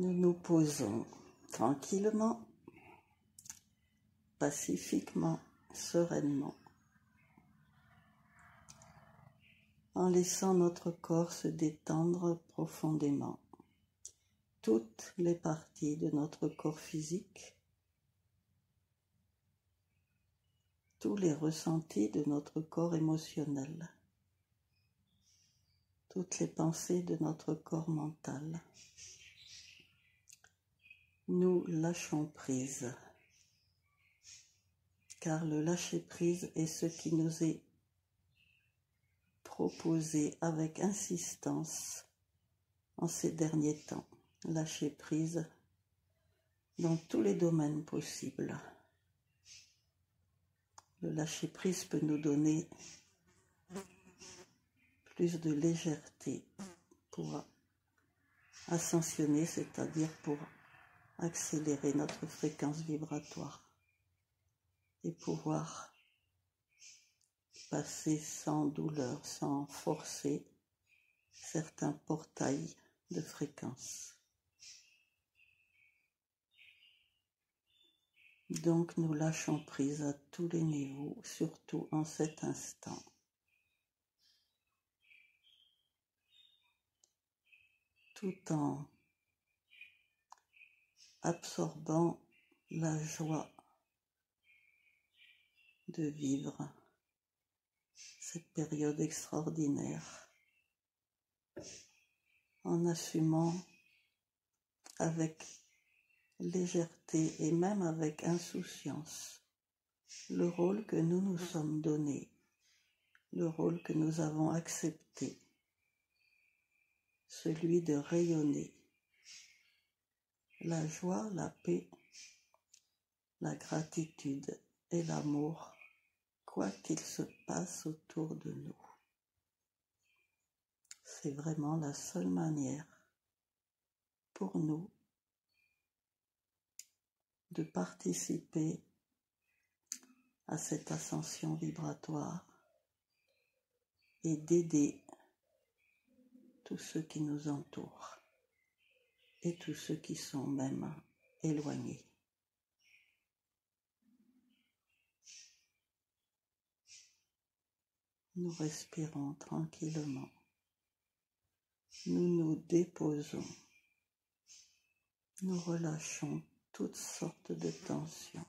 Nous nous posons tranquillement, pacifiquement, sereinement, en laissant notre corps se détendre profondément. Toutes les parties de notre corps physique, tous les ressentis de notre corps émotionnel, toutes les pensées de notre corps mental. Nous lâchons prise, car le lâcher-prise est ce qui nous est proposé avec insistance en ces derniers temps. Lâcher prise dans tous les domaines possibles. Le lâcher-prise peut nous donner plus de légèreté pour ascensionner, c'est-à-dire pour accélérer notre fréquence vibratoire et pouvoir passer sans douleur, sans forcer certains portails de fréquence. Donc nous lâchons prise à tous les niveaux, surtout en cet instant. Tout en absorbant la joie de vivre cette période extraordinaire, en assumant avec légèreté et même avec insouciance le rôle que nous nous sommes donné, le rôle que nous avons accepté, celui de rayonner la joie, la paix, la gratitude et l'amour, quoi qu'il se passe autour de nous. C'est vraiment la seule manière pour nous de participer à cette ascension vibratoire et d'aider tous ceux qui nous entourent et tous ceux qui sont même éloignés. Nous respirons tranquillement. Nous nous déposons. Nous relâchons toutes sortes de tensions.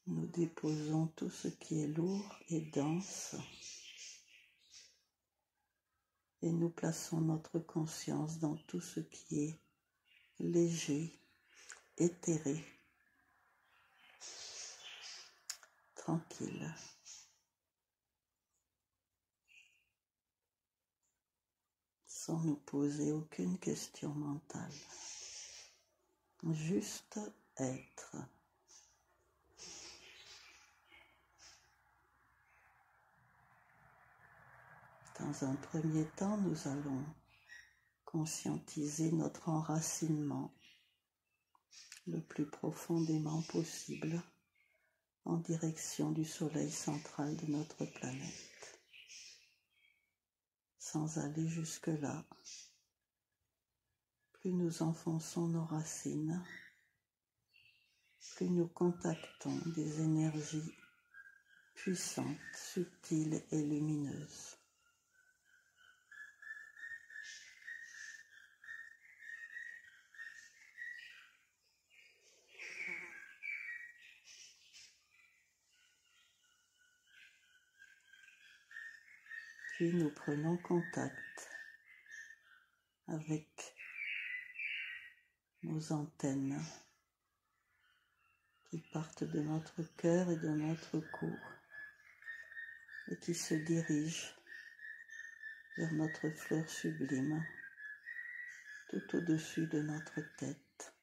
Nous déposons tout ce qui est lourd et dense et nous plaçons notre conscience dans tout ce qui est léger, éthéré, tranquille. Sans nous poser aucune question mentale. Juste être. Dans un premier temps, nous allons conscientiser notre enracinement le plus profondément possible en direction du soleil central de notre planète. Sans aller jusque-là, plus nous enfonçons nos racines, plus nous contactons des énergies puissantes, subtiles et lumineuses. Puis nous prenons contact avec nos antennes qui partent de notre cœur et de notre cou et qui se dirigent vers notre fleur sublime tout au-dessus de notre tête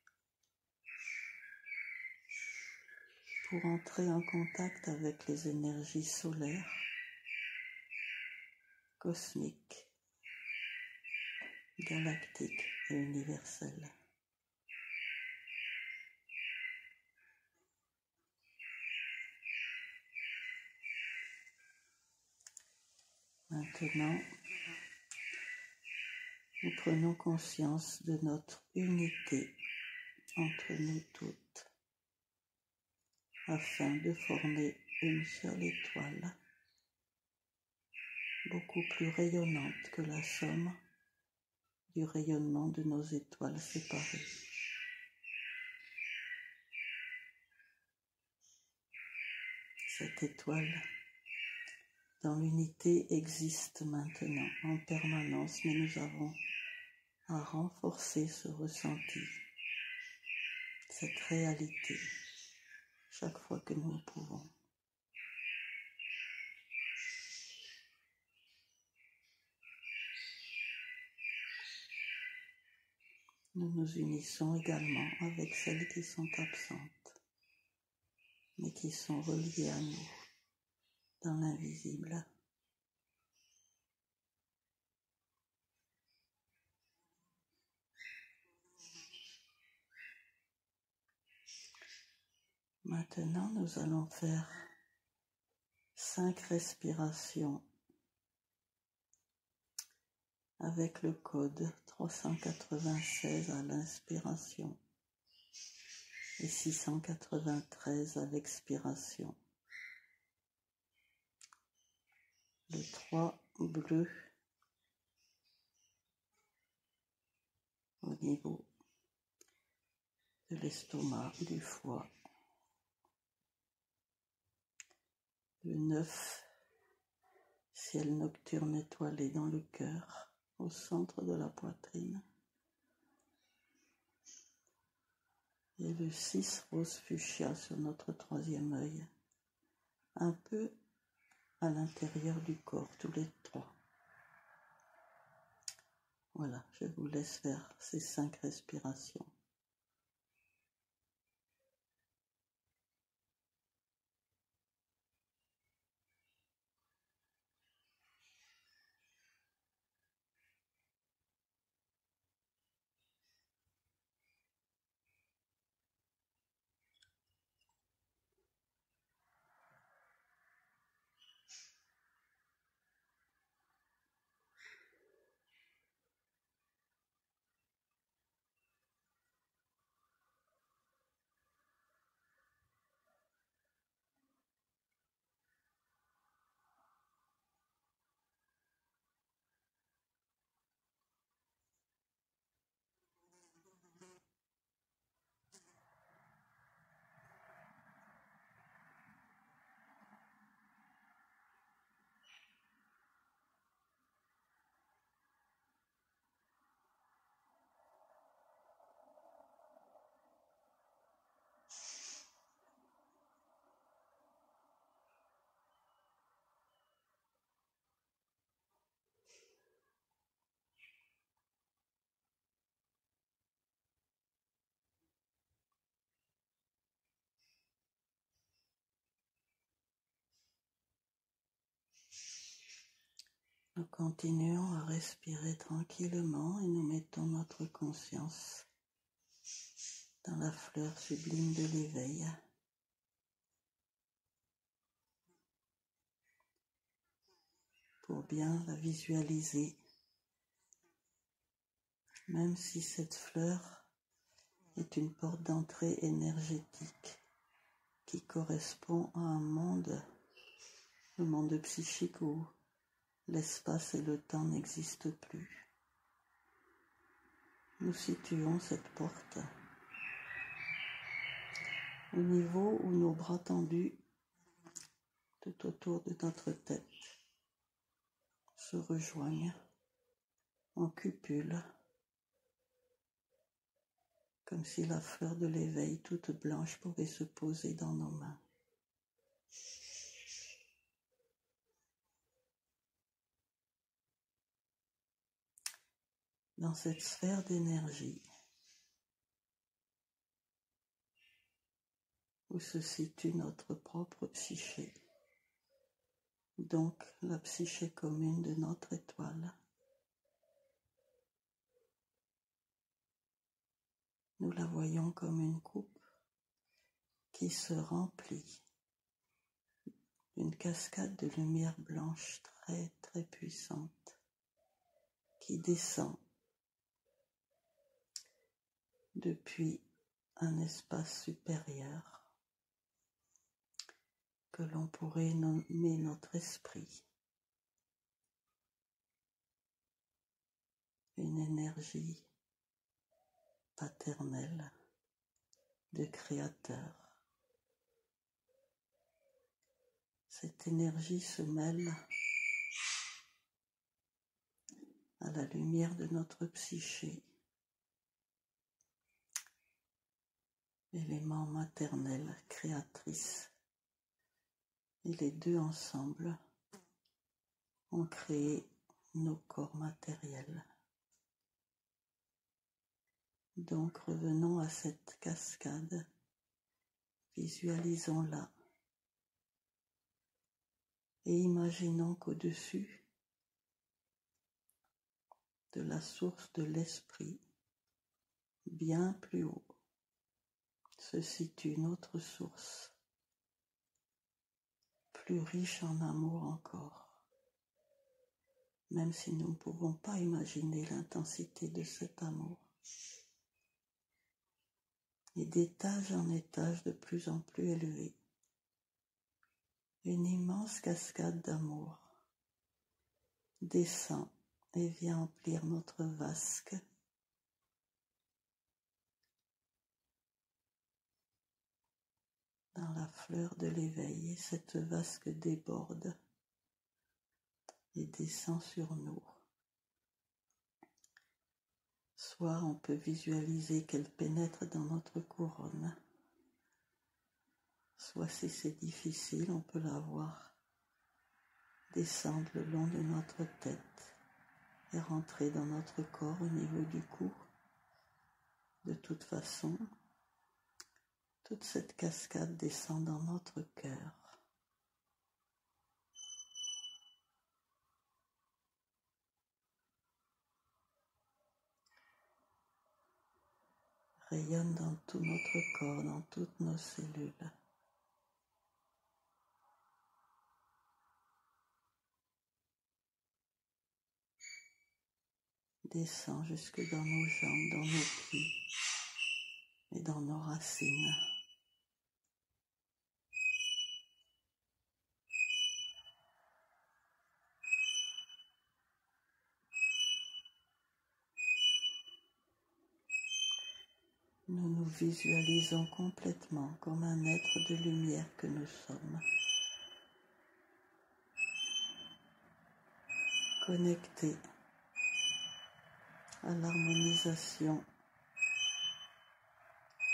pour entrer en contact avec les énergies solaires, cosmiques, galactiques et universelles. Maintenant, nous prenons conscience de notre unité entre nous toutes afin de former une seule étoile beaucoup plus rayonnante que la somme du rayonnement de nos étoiles séparées. Cette étoile dans l'unité existe maintenant en permanence, mais nous avons à renforcer ce ressenti, cette réalité, chaque fois que nous le pouvons. Nous nous unissons également avec celles qui sont absentes, mais qui sont reliées à nous dans l'invisible. Maintenant, nous allons faire 5 respirations avec le code 396 à l'inspiration et 693 à l'expiration. Le 3 bleu au niveau de l'estomac, du foie. Le 9, ciel nocturne étoilé dans le cœur, au centre de la poitrine. Et le 6, rose fuchsia sur notre 3e œil, un peu à l'intérieur du corps, tous les 3. Voilà, je vous laisse faire ces 5 respirations. Nous continuons à respirer tranquillement et nous mettons notre conscience dans la fleur sublime de l'éveil. Pour bien la visualiser, même si cette fleur est une porte d'entrée énergétique qui correspond à un monde, le monde psychique où l'espace et le temps n'existent plus. Nous situons cette porte au niveau où nos bras tendus tout autour de notre tête se rejoignent en cupule, comme si la fleur de l'éveil toute blanche pouvait se poser dans nos mains. Dans cette sphère d'énergie où se situe notre propre psyché, donc la psyché commune de notre étoile, nous la voyons comme une coupe qui se remplit d'une cascade de lumière blanche très très puissante qui descend depuis un espace supérieur que l'on pourrait nommer notre esprit, une énergie paternelle de créateur. Cette énergie se mêle à la lumière de notre psyché, élément maternel, créatrice, et les deux ensemble ont créé nos corps matériels. Donc revenons à cette cascade, visualisons-la et imaginons qu'au-dessus de la source de l'esprit, bien plus haut, se situe une autre source, plus riche en amour encore, même si nous ne pouvons pas imaginer l'intensité de cet amour. Et d'étage en étage de plus en plus élevé, une immense cascade d'amour descend et vient emplir notre vasque dans la fleur de l'éveil, et cette vasque déborde et descend sur nous. Soit on peut visualiser qu'elle pénètre dans notre couronne, soit si c'est difficile, on peut la voir descendre le long de notre tête et rentrer dans notre corps au niveau du cou. De toute façon, toute cette cascade descend dans notre cœur. Rayonne dans tout notre corps, dans toutes nos cellules. Descend jusque dans nos jambes, dans nos pieds et dans nos racines. Nous nous visualisons complètement comme un être de lumière que nous sommes, connectés à l'harmonisation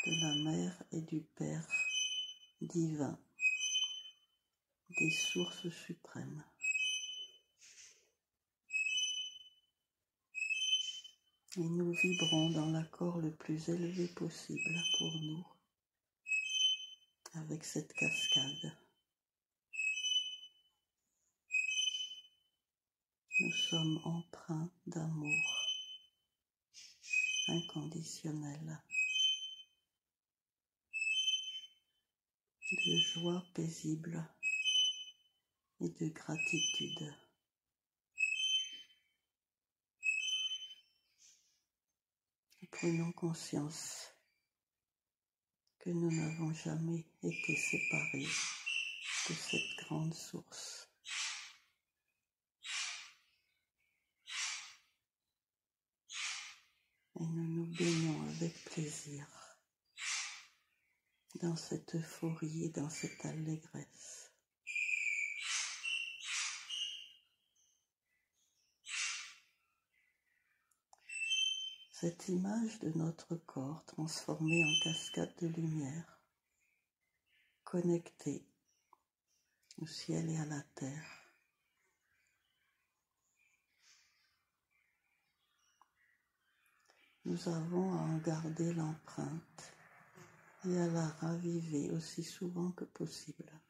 de la Mère et du Père divin, des sources suprêmes. Et nous vibrons dans l'accord le plus élevé possible pour nous, avec cette cascade. Nous sommes empreints d'amour inconditionnel, de joie paisible et de gratitude. Prenons conscience que nous n'avons jamais été séparés de cette grande source. Et nous nous baignons avec plaisir dans cette euphorie et dans cette allégresse. Cette image de notre corps transformé en cascade de lumière, connecté au ciel et à la terre, nous avons à en garder l'empreinte et à la raviver aussi souvent que possible.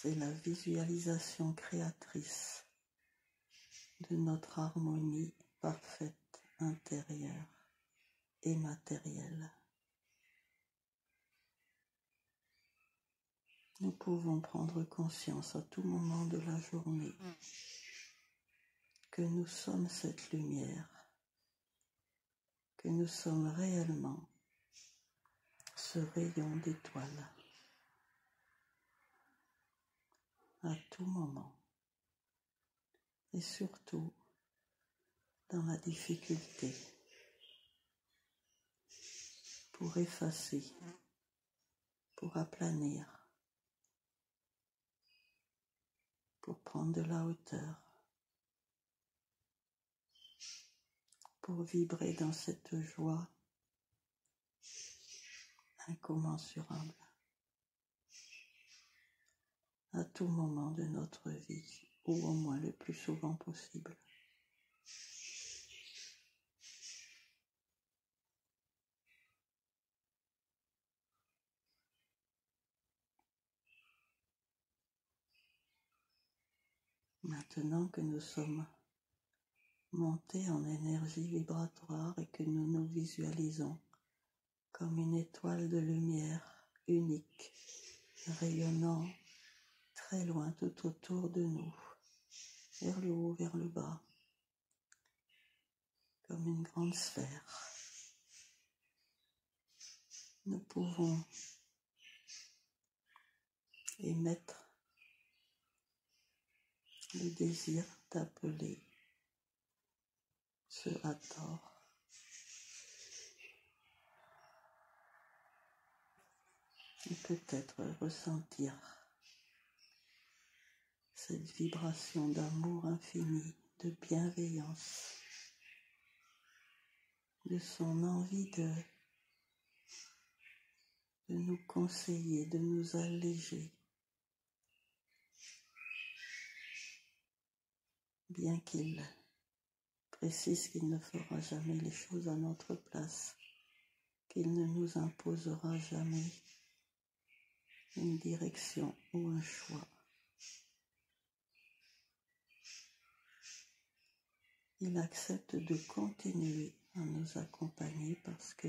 C'est la visualisation créatrice de notre harmonie parfaite intérieur et matériel. Nous pouvons prendre conscience à tout moment de la journée que nous sommes cette lumière, que nous sommes réellement ce rayon d'étoile à tout moment et surtout dans la difficulté pour effacer, pour aplanir, pour prendre de la hauteur, pour vibrer dans cette joie incommensurable à tout moment de notre vie, ou au moins le plus souvent possible. Maintenant que nous sommes montés en énergie vibratoire et que nous nous visualisons comme une étoile de lumière unique, rayonnant très loin tout autour de nous, vers le haut, vers le bas, comme une grande sphère. Nous pouvons émettre le désir d'appeler ce Hathor et peut-être ressentir cette vibration d'amour infini, de bienveillance, de son envie de nous conseiller, de nous alléger, bien qu'il précise qu'il ne fera jamais les choses à notre place, qu'il ne nous imposera jamais une direction ou un choix. Il accepte de continuer à nous accompagner parce que,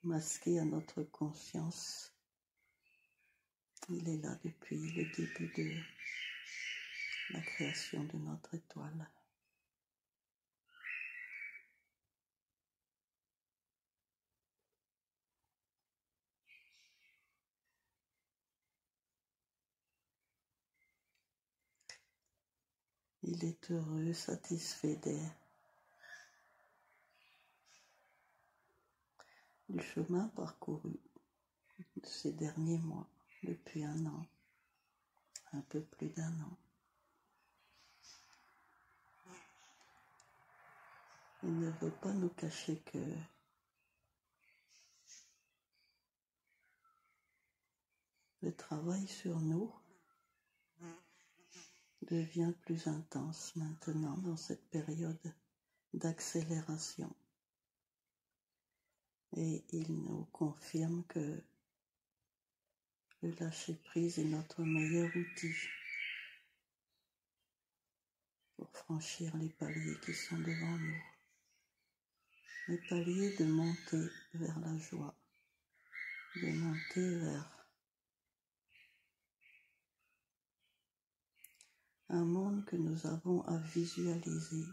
masqué à notre conscience, il est là depuis le début de la création de notre étoile. Il est heureux, satisfait du chemin parcouru ces derniers mois, depuis un an, un peu plus d'un an. Il ne veut pas nous cacher que le travail sur nous devient plus intense maintenant dans cette période d'accélération. Et il nous confirme que le lâcher-prise est notre meilleur outil pour franchir les paliers qui sont devant nous. Les paliers de monter vers la joie, de monter vers un monde que nous avons à visualiser,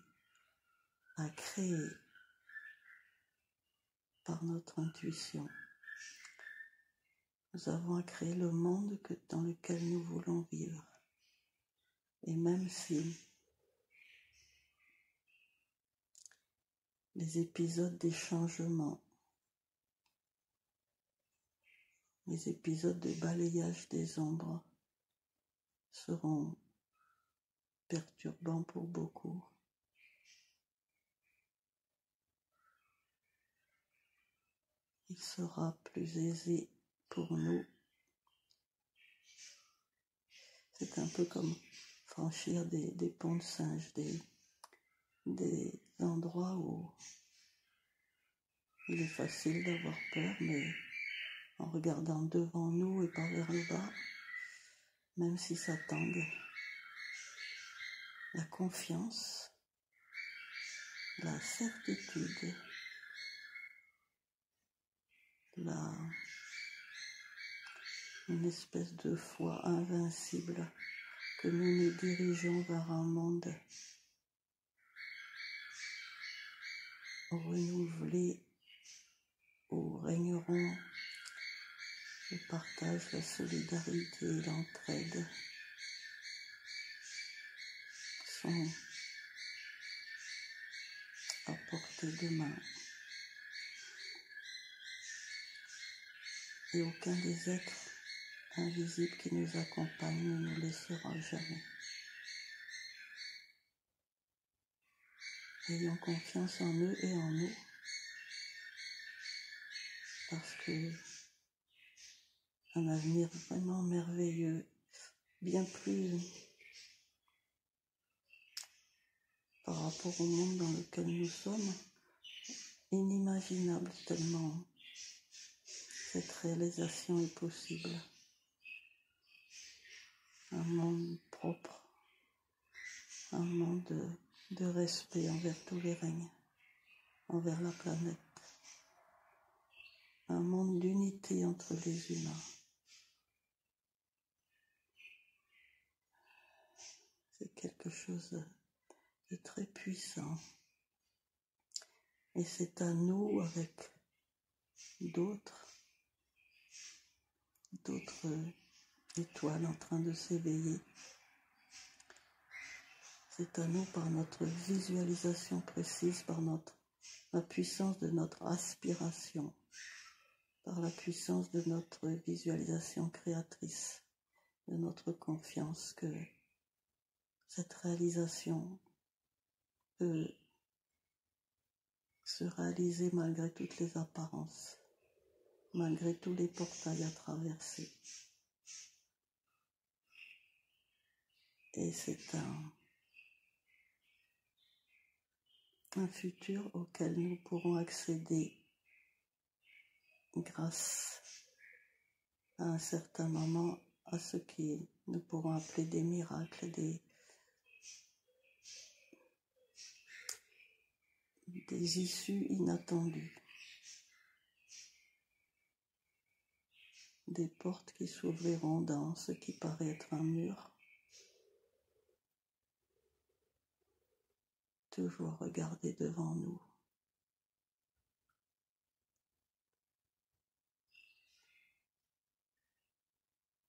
à créer par notre intuition. Nous avons à créer le monde dans lequel nous voulons vivre. Et même si les épisodes des changements, les épisodes de balayage des ombres seront perturbants pour beaucoup, il sera plus aisé pour nous. C'est un peu comme franchir des ponts de singe, des endroits où il est facile d'avoir peur, mais en regardant devant nous et pas vers le bas, même si ça tangue, la confiance la certitude, une espèce de foi invincible que nous nous dirigeons vers un monde renouvelé où régneront le partage, la solidarité et l'entraide sont à portée de main. Et aucun des êtres invisibles qui nous accompagnent ne nous laissera jamais. Ayons confiance en eux et en nous, parce que un avenir vraiment merveilleux, bien plus par rapport au monde dans lequel nous sommes, inimaginable tellement cette réalisation est possible. Un monde propre, un monde de respect envers tous les règnes, envers la planète, un monde d'unité entre les humains. C'est quelque chose de très puissant. Et c'est à nous, avec d'autres étoiles en train de s'éveiller, c'est à nous par notre visualisation précise, par la puissance de notre aspiration, par la puissance de notre visualisation créatrice, de notre confiance que cette réalisation peut se réaliser malgré toutes les apparences, malgré tous les portails à traverser. Et c'est un futur auquel nous pourrons accéder grâce à un certain moment à ce que nous pourrons appeler des miracles, des issues inattendues, des portes qui s'ouvriront dans ce qui paraît être un mur. Toujours regarder devant nous.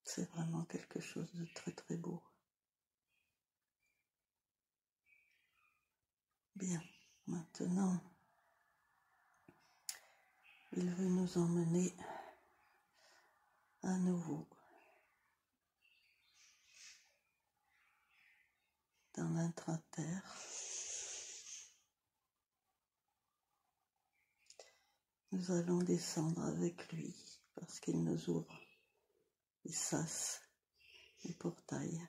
C'est vraiment quelque chose de très très beau. Bien, maintenant, il veut nous emmener à nouveau dans l'intra-terre. Nous allons descendre avec lui parce qu'il nous ouvre les sas, les portails,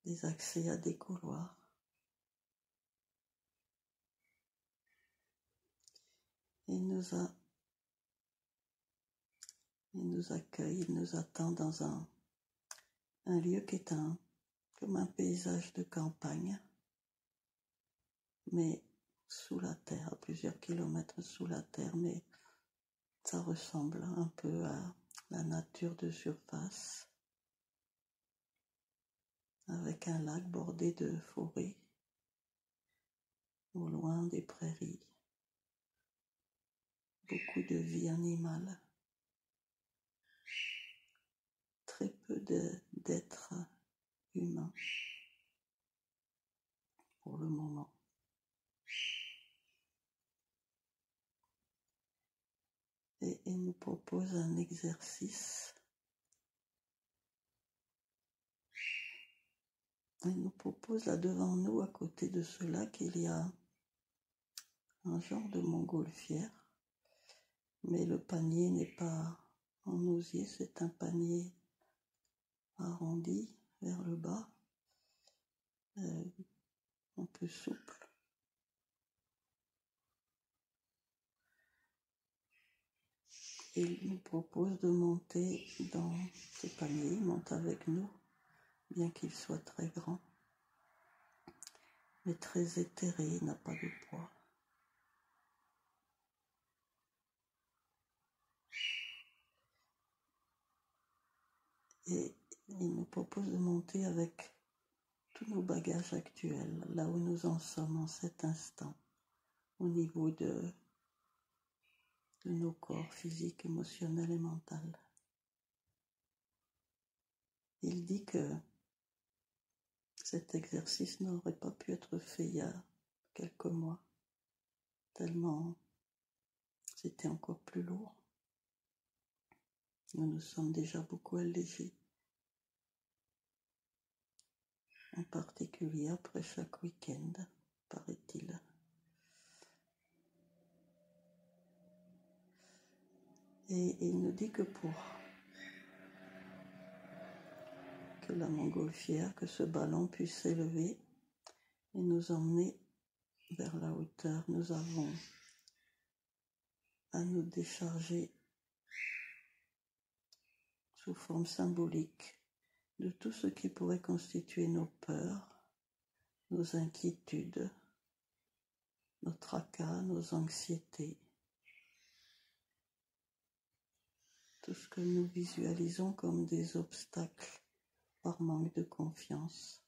des accès à des couloirs. Il nous accueille, il nous attend dans un lieu qui est comme un paysage de campagne, mais sous la terre, à plusieurs kilomètres sous la terre, mais ça ressemble un peu à la nature de surface, avec un lac bordé de forêts, au loin des prairies, beaucoup de vie animale, très peu d'êtres humains pour le moment. Et il nous propose un exercice. Il nous propose là devant nous, à côté de ce lac, il y a un genre de montgolfière, mais le panier n'est pas en osier, c'est un panier arrondi vers le bas, un peu souple. Et il nous propose de monter dans ce panier, il monte avec nous, bien qu'il soit très grand. mais très éthéré, n'a pas de poids. Et il nous propose de monter avec tous nos bagages actuels, là où nous en sommes en cet instant, au niveau de nos corps physiques, émotionnels et mentaux. Il dit que cet exercice n'aurait pas pu être fait il y a quelques mois, tellement c'était encore plus lourd. Nous nous sommes déjà beaucoup allégés, en particulier après chaque week-end, paraît-il. Et il nous dit que pour que la montgolfière, que ce ballon puisse s'élever et nous emmener vers la hauteur, nous avons à nous décharger sous forme symbolique de tout ce qui pourrait constituer nos peurs, nos inquiétudes, nos tracas, nos anxiétés, tout ce que nous visualisons comme des obstacles par manque de confiance.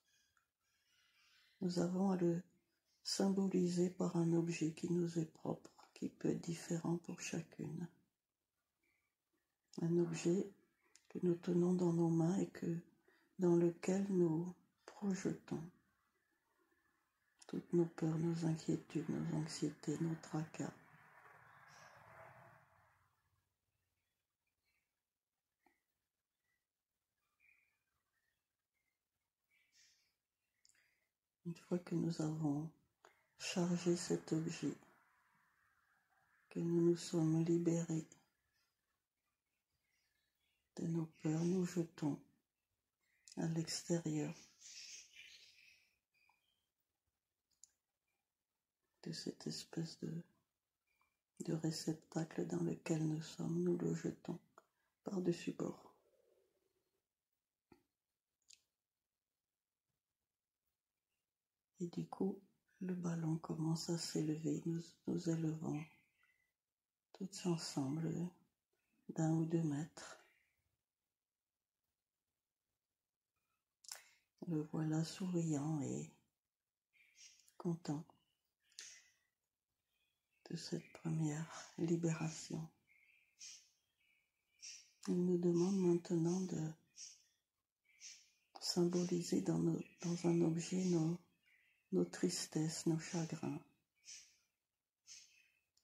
Nous avons à le symboliser par un objet qui nous est propre, qui peut être différent pour chacune. Un objet que nous tenons dans nos mains et dans lequel nous projetons toutes nos peurs, nos inquiétudes, nos anxiétés, nos tracas. Une fois que nous avons chargé cet objet, que nous nous sommes libérés de nos peurs, nous jetons à l'extérieur de cette espèce de réceptacle dans lequel nous sommes, nous le jetons par-dessus bord. Et du coup, le ballon commence à s'élever, nous élevons tous ensemble d'1 ou 2 mètres. Le voilà souriant et content de cette première libération. Il nous demande maintenant de symboliser dans un objet nos tristesses, nos chagrins,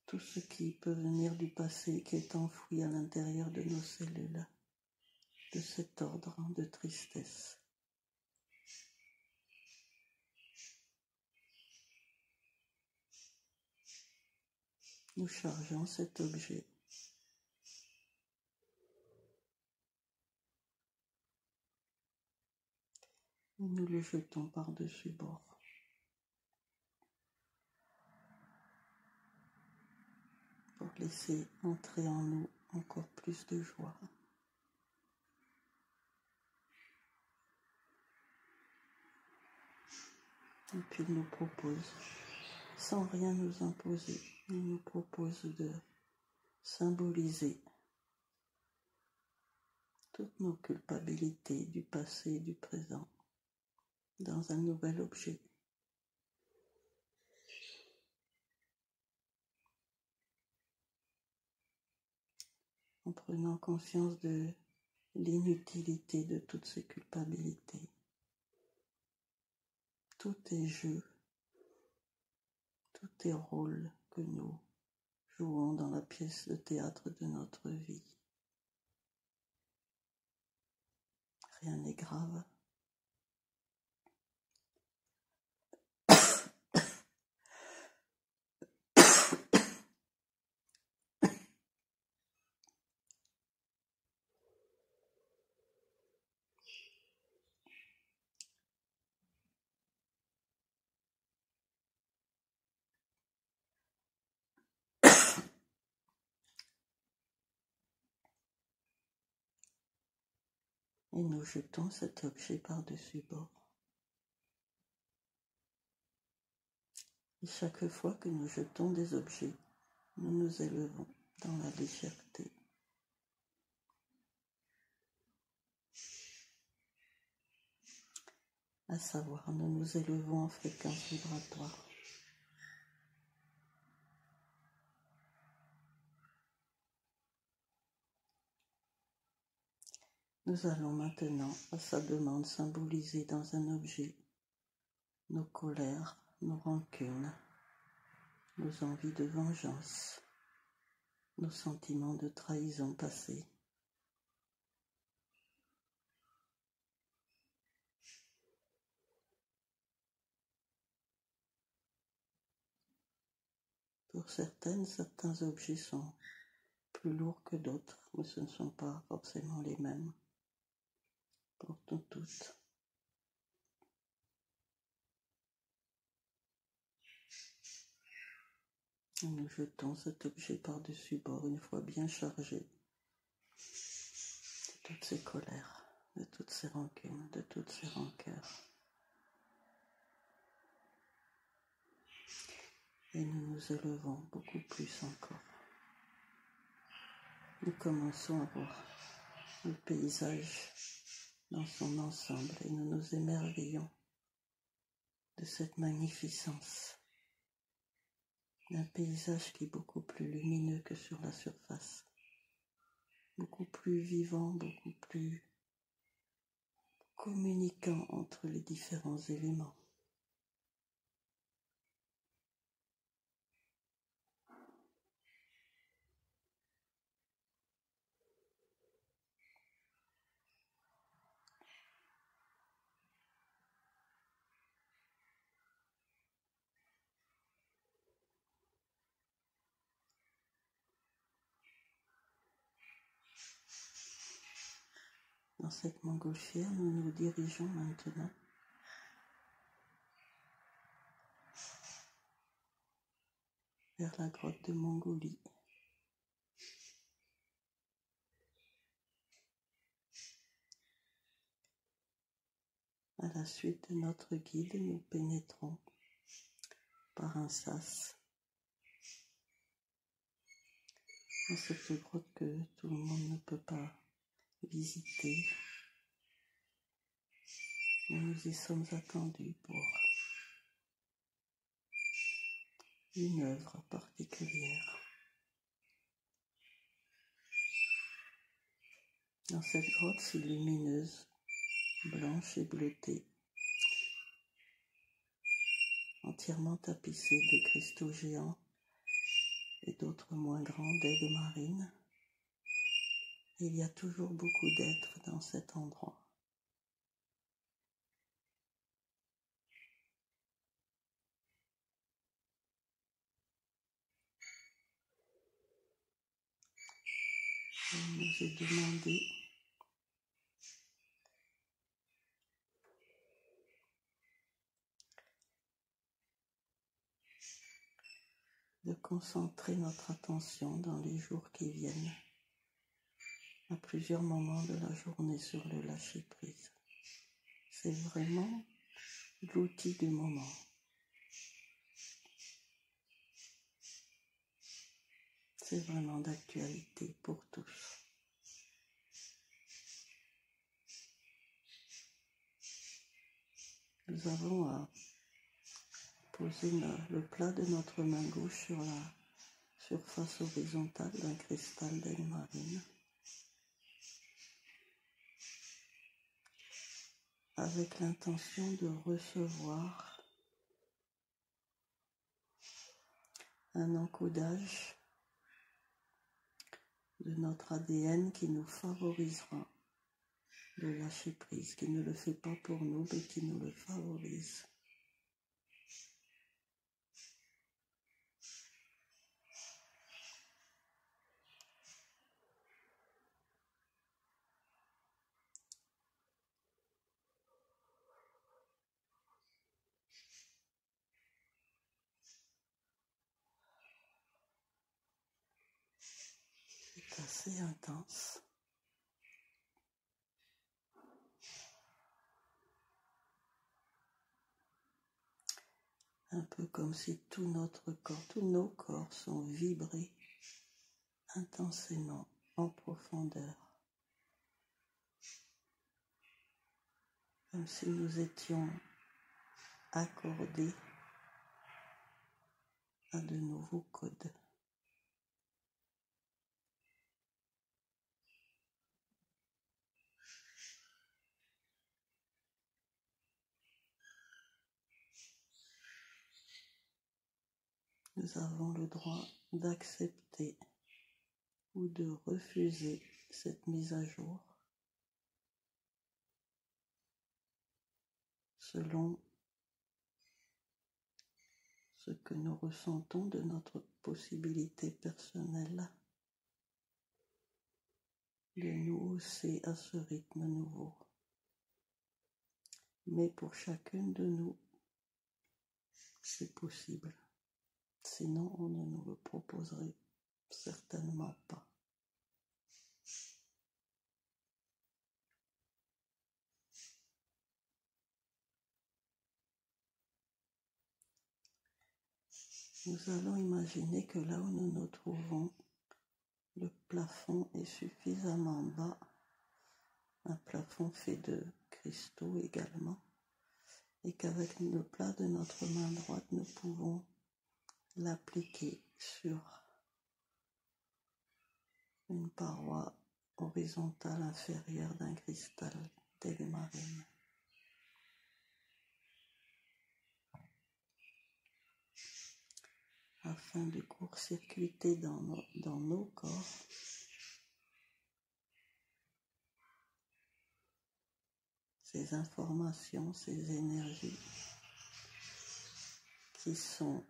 tout ce qui peut venir du passé qui est enfoui à l'intérieur de nos cellules, de cet ordre de tristesse. Nous chargeons cet objet et nous le jetons par-dessus bord. Pour laisser entrer en nous encore plus de joie. Et puis il nous propose, sans rien nous imposer, il nous propose de symboliser toutes nos culpabilités du passé et du présent dans un nouvel objet. En prenant conscience de l'inutilité de toutes ces culpabilités. Tout est jeu, tout est rôle que nous jouons dans la pièce de théâtre de notre vie. Rien n'est grave. Et nous jetons cet objet par-dessus bord. Et chaque fois que nous jetons des objets, nous nous élevons dans la légèreté. À savoir, nous nous élevons en fréquence vibratoire. Nous allons maintenant, à sa demande, symboliser dans un objet nos colères, nos rancunes, nos envies de vengeance, nos sentiments de trahison passée. Pour certains objets sont plus lourds que d'autres, mais ce ne sont pas forcément les mêmes pour nous toutes. Et nous jetons cet objet par-dessus bord une fois bien chargé de toutes ces colères, de toutes ces rancunes, de toutes ces rancœurs. Et nous nous élevons beaucoup plus encore. Nous commençons à voir le paysage dans son ensemble et nous nous émerveillons de cette magnificence d'un paysage qui est beaucoup plus lumineux que sur la surface, beaucoup plus vivant, beaucoup plus communiquant entre les différents éléments. Dans cette montgolfière, nous nous dirigeons maintenant vers la grotte de Mongolie. À la suite de notre guide, nous pénétrons par un sas dans cette grotte que tout le monde ne peut pas visiter. Mais nous y sommes attendus pour une œuvre particulière. Dans cette grotte si lumineuse, blanche et bleutée, entièrement tapissée de cristaux géants et d'autres moins grands d'aigues marines, il y a toujours beaucoup d'êtres dans cet endroit. Il nous est demandé de concentrer notre attention dans les jours qui viennent, à plusieurs moments de la journée, sur le lâcher-prise. C'est vraiment l'outil du moment. C'est vraiment d'actualité pour tous. Nous avons à poser le plat de notre main gauche sur la surface horizontale d'un cristal d'aigle marine, avec l'intention de recevoir un encodage de notre ADN qui nous favorisera le lâcher prise, qui ne le fait pas pour nous, mais qui nous le favorise. C'est assez intense. un peu comme si tout notre corps, tous nos corps sont vibrés intensément en profondeur, comme si nous étions accordés à de nouveaux codes. Nous avons le droit d'accepter ou de refuser cette mise à jour selon ce que nous ressentons de notre possibilité personnelle de nous hausser à ce rythme nouveau. Mais pour chacune de nous, c'est possible. Sinon, on ne nous le proposerait certainement pas. Nous allons imaginer que là où nous nous trouvons, le plafond est suffisamment bas, un plafond fait de cristaux également, et qu'avec le plat de notre main droite, nous pouvons l'appliquer sur une paroi horizontale inférieure d'un cristal d'Aiguemarine. Afin de court-circuiter dans nos corps ces informations, ces énergies qui sont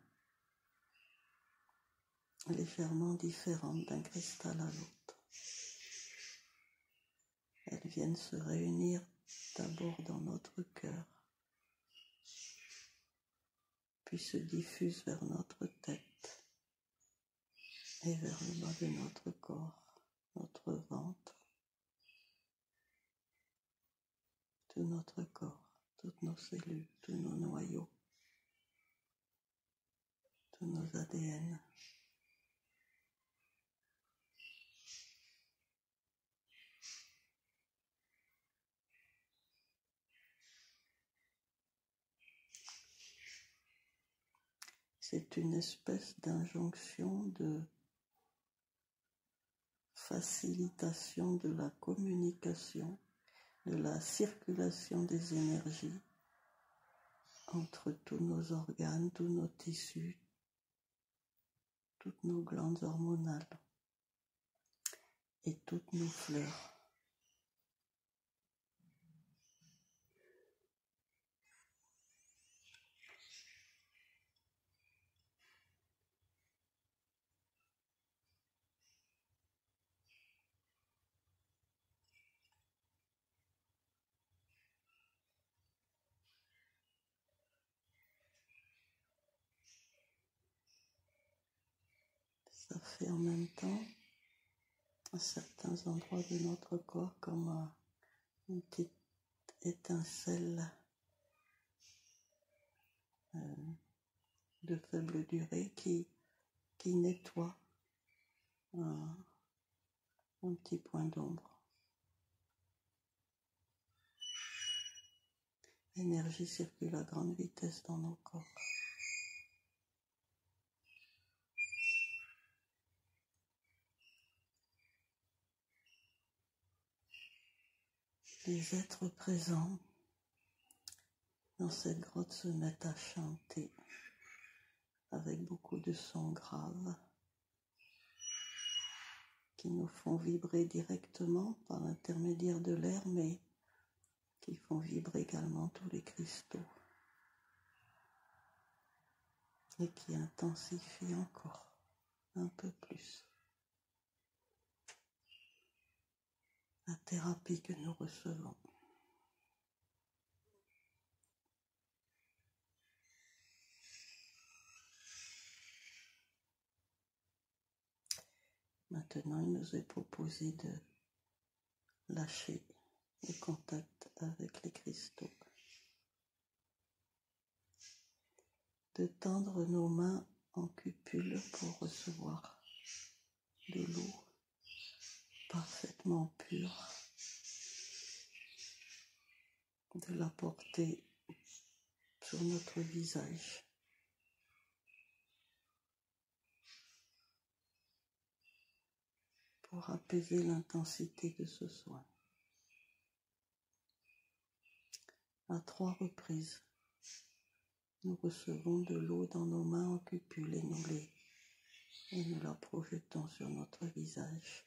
légèrement différentes d'un cristal à l'autre. Elles viennent se réunir d'abord dans notre cœur, puis se diffusent vers notre tête et vers le bas de notre corps, notre ventre, tout notre corps, toutes nos cellules, tous nos noyaux, tous nos ADN. C'est une espèce d'injonction de facilitation de la communication, de la circulation des énergies entre tous nos organes, tous nos tissus, toutes nos glandes hormonales et toutes nos fleurs. Ça fait en même temps, à certains endroits de notre corps, comme une petite étincelle de faible durée qui nettoie un petit point d'ombre. L'énergie circule à grande vitesse dans nos corps. Les êtres présents dans cette grotte se mettent à chanter avec beaucoup de sons graves qui nous font vibrer directement par l'intermédiaire de l'air, mais qui font vibrer également tous les cristaux et qui intensifient encore un peu plus la thérapie que nous recevons. Maintenant, il nous est proposé de lâcher le contact avec les cristaux, de tendre nos mains en cupule pour recevoir de l'eau parfaitement pure, de la porter sur notre visage. Pour apaiser l'intensité de ce soin. À 3 reprises, nous recevons de l'eau dans nos mains en cupule et nous la projetons sur notre visage.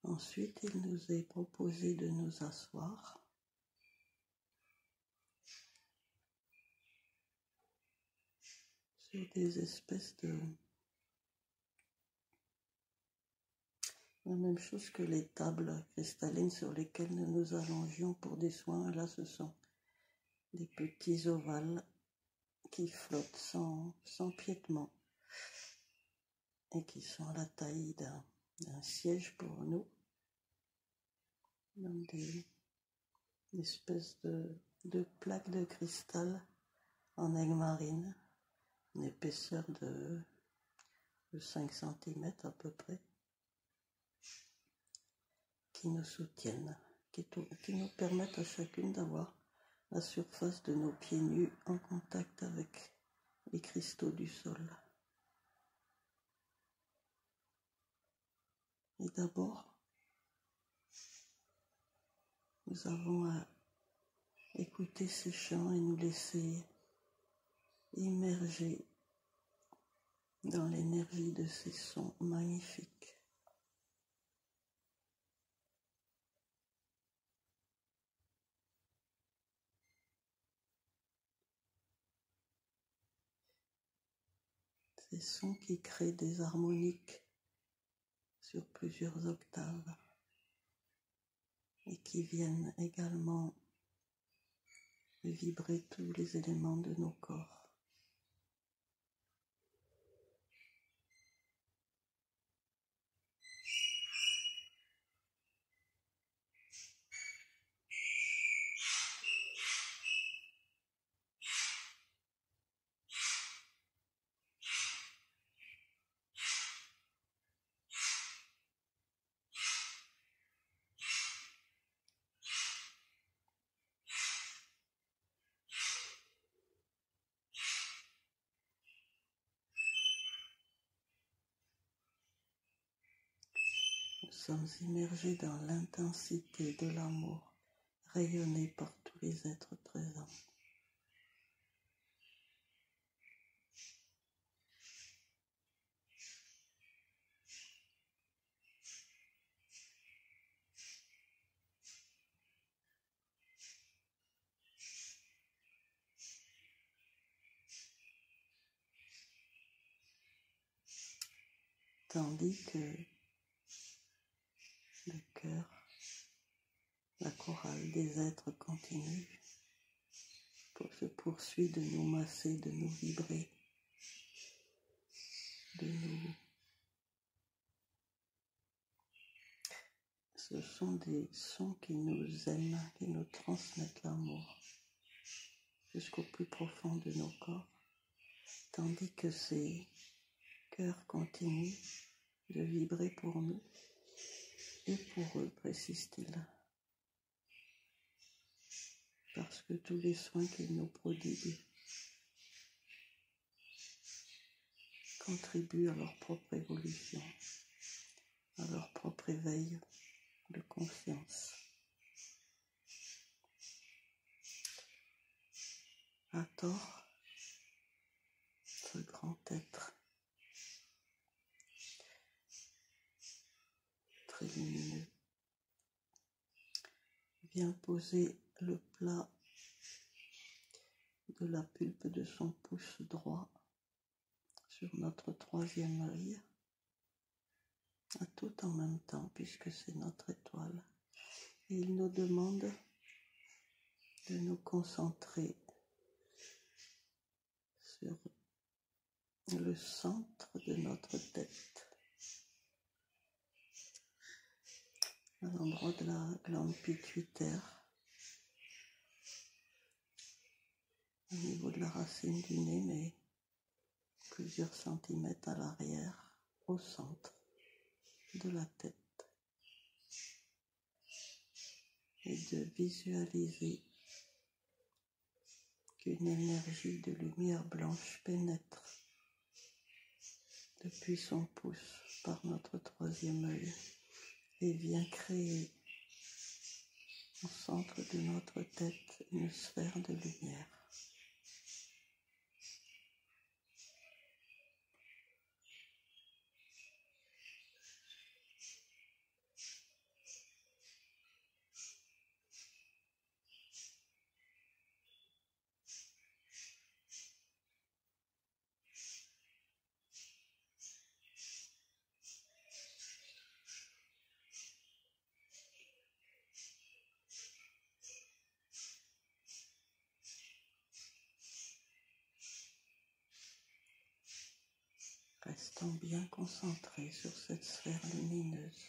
Ensuite, il nous est proposé de nous asseoir sur des espèces la même chose que les tables cristallines sur lesquelles nous nous allongions pour des soins. Là, ce sont des petits ovales qui flottent sans piétement et qui sont à la taille d'un siège pour nous, dans des espèces de plaques de cristal en aigue marine, une épaisseur de 5 cm à peu près, qui nous soutiennent, qui nous permettent à chacune d'avoir la surface de nos pieds nus en contact avec les cristaux du sol. Et d'abord, nous avons à écouter ces chants et nous laisser immerger dans l'énergie de ces sons magnifiques. Ces sons qui créent des harmoniques sur plusieurs octaves et qui viennent également vibrer tous les éléments de nos corps. Nous sommes immergés dans l'intensité de l'amour rayonné par tous les êtres présents. Tandis que le cœur, la chorale des êtres continue, se poursuit de nous masser, de nous vibrer, de nous... Ce sont des sons qui nous aiment, qui nous transmettent l'amour jusqu'au plus profond de nos corps, tandis que ces cœurs continuent de vibrer pour nous et pour eux, précise-t-il, parce que tous les soins qu'ils nous prodiguent contribuent à leur propre évolution, à leur propre éveil de conscience. Hathor, ce grand être très lumineux, vient poser le plat de la pulpe de son pouce droit sur notre troisième œil, à tout en même temps, puisque c'est notre étoile. Et il nous demande de nous concentrer sur le centre de notre tête, à l'endroit de la glande pituitaire, au niveau de la racine du nez, mais plusieurs centimètres à l'arrière, au centre de la tête, et de visualiser qu'une énergie de lumière blanche pénètre depuis son pouce par notre troisième œil et vient créer au centre de notre tête une sphère de lumière. Restons bien concentrés sur cette sphère lumineuse.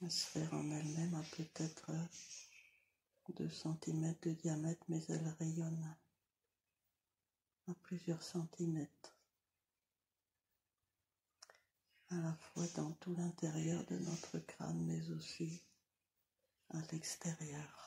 La sphère en elle-même a peut-être 2 cm de diamètre, mais elle rayonne à plusieurs centimètres, à la fois dans tout l'intérieur de notre crâne, mais aussi à l'extérieur.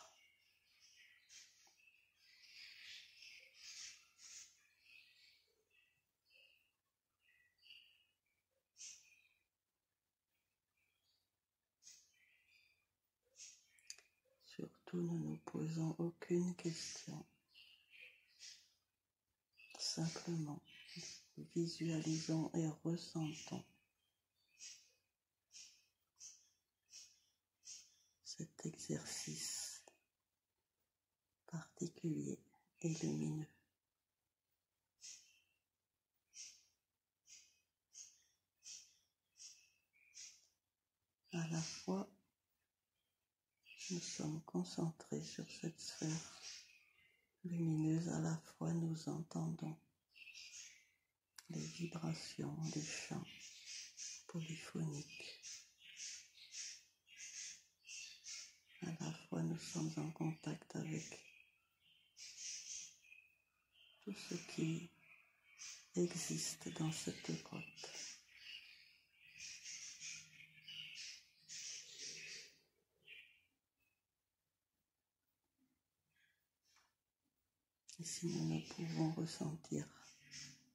Surtout, ne nous posons aucune question. Simplement, visualisons et ressentons cet exercice particulier et lumineux. À la fois, nous sommes concentrés sur cette sphère lumineuse, à la fois nous entendons les vibrations des chants polyphoniques. À la fois nous sommes en contact avec tout ce qui existe dans cette grotte. Et si nous ne pouvons ressentir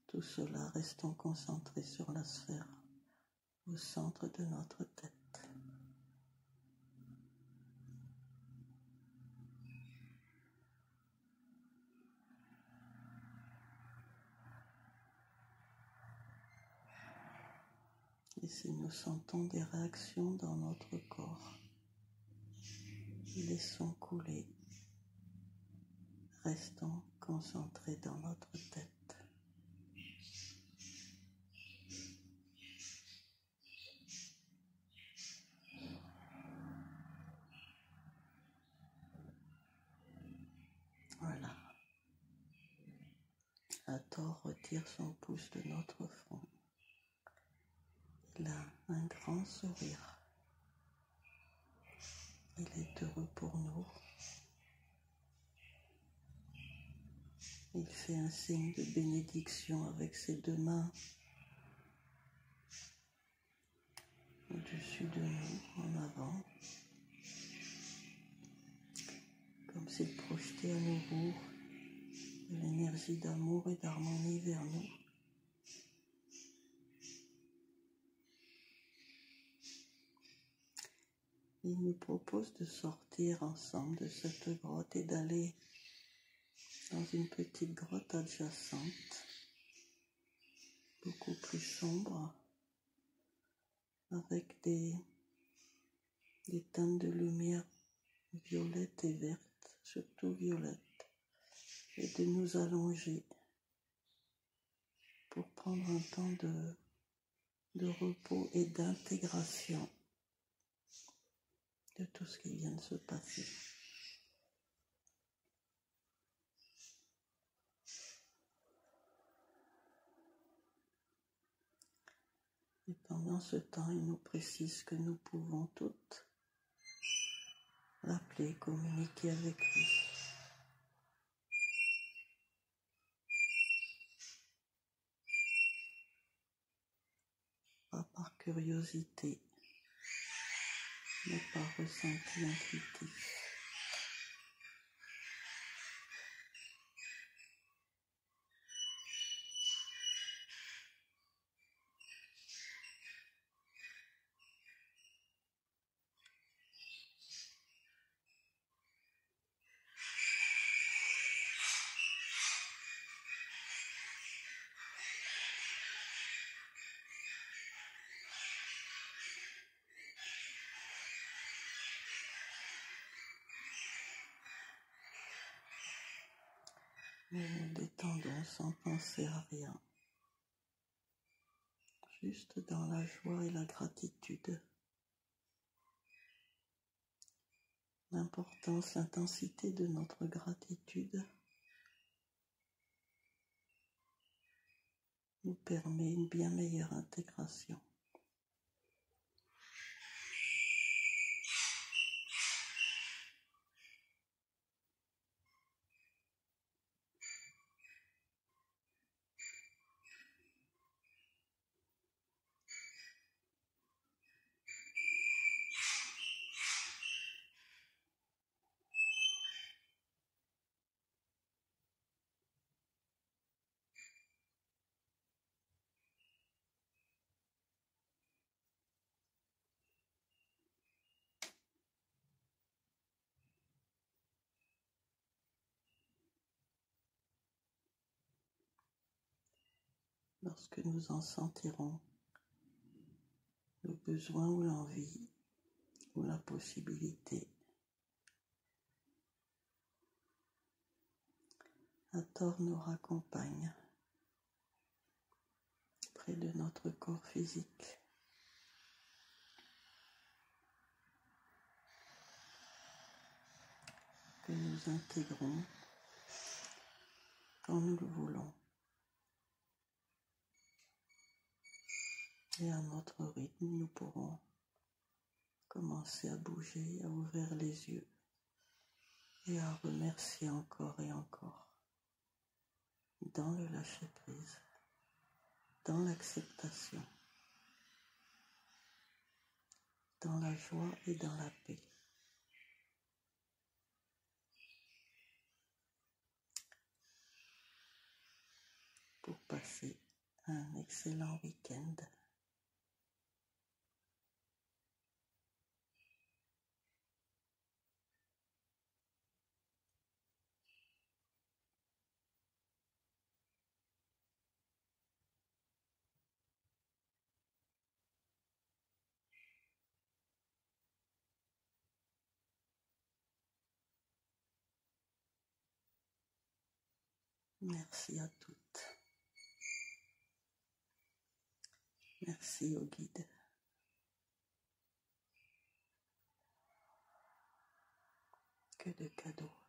tout cela, restons concentrés sur la sphère au centre de notre tête. Et si nous sentons des réactions dans notre corps, laissons couler. Restons concentrés dans notre tête. Voilà. Hathor retire son pouce de notre front. Il a un grand sourire. Il est heureux pour nous. Il fait un signe de bénédiction avec ses 2 mains au-dessus de nous, en avant, comme s'il projetait à nouveau de l'énergie d'amour et d'harmonie vers nous. Il nous propose de sortir ensemble de cette grotte et d'aller dans une petite grotte adjacente, beaucoup plus sombre, avec des teintes de lumière violettes et vertes, surtout violettes, et de nous allonger pour prendre un temps de repos et d'intégration de tout ce qui vient de se passer. Et pendant ce temps, il nous précise que nous pouvons toutes l'appeler, communiquer avec lui. Pas par curiosité, mais par ressenti intuitif. Nous nous détendons sans penser à rien, juste dans la joie et la gratitude. L'importance, l'intensité de notre gratitude nous permet une bien meilleure intégration. Lorsque nous en sentirons le besoin ou l'envie ou la possibilité, Hathor nous raccompagne près de notre corps physique. Que nous intégrons quand nous le voulons et à notre rythme nous pourrons commencer à bouger, à ouvrir les yeux et à remercier encore et encore dans le lâcher-prise, dans l'acceptation, dans la joie et dans la paix. Pour passer un excellent week-end. Merci à toutes. Merci au guide. Que de cadeaux.